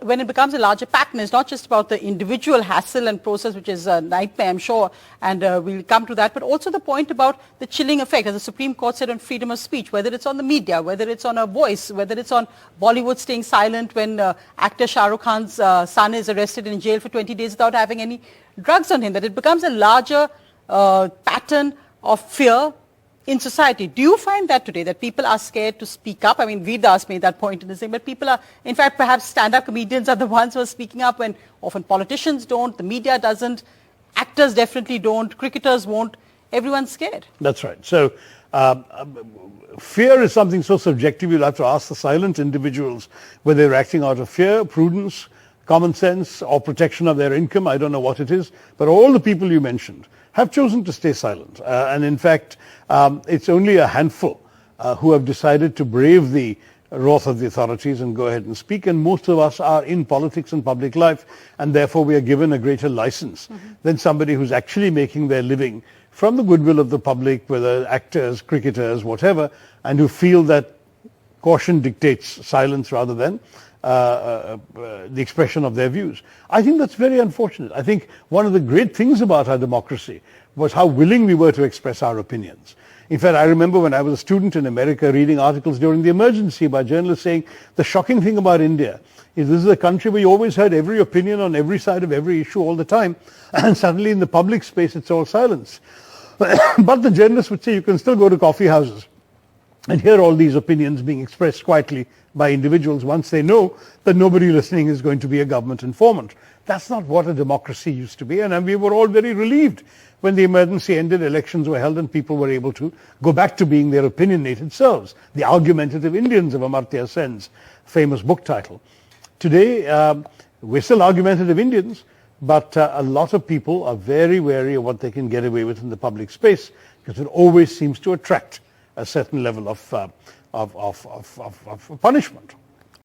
when it becomes a larger pattern, it's not just about the individual hassle and process, which is a nightmare, I'm sure, and we'll come to that, but also the point about the chilling effect, as the Supreme Court said on freedom of speech, whether it's on the media, whether it's on a voice, whether it's on Bollywood staying silent when actor Shah Rukh Khan's son is arrested in jail for 20 days without having any drugs on him, that it becomes a larger pattern of fear in society. Do you find that today, that people are scared to speak up? I mean, Veerdas made that point in the thing, but people are, in fact, perhaps stand-up comedians are the ones who are speaking up when often politicians don't, the media doesn't, actors definitely don't, cricketers won't, everyone's scared. That's right. So fear is something so subjective, you'll have to ask the silent individuals whether they're acting out of fear, prudence, common sense, or protection of their income. I don't know what it is, but all the people you mentioned have chosen to stay silent. And in fact, it's only a handful who have decided to brave the wrath of the authorities and go ahead and speak. And most of us are in politics and public life, and therefore we are given a greater license than somebody who's actually making their living from the goodwill of the public, whether actors, cricketers, whatever, and who feel that caution dictates silence rather than the expression of their views. I think that's very unfortunate. I think one of the great things about our democracy was how willing we were to express our opinions. In fact, I remember when I was a student in America reading articles during the emergency by journalists saying the shocking thing about India is this is a country where you always heard every opinion on every side of every issue all the time, and suddenly in the public space it's all silence. But the journalists would say you can still go to coffee houses and hear all these opinions being expressed quietly by individuals once they know that nobody listening is going to be a government informant. That's not what a democracy used to be, and we were all very relieved when the emergency ended, elections were held, and people were able to go back to being their opinionated selves. The Argumentative Indians of Amartya Sen's famous book title. Today, we're still argumentative Indians, but a lot of people are very wary of what they can get away with in the public space, because it always seems to attract a certain level of punishment.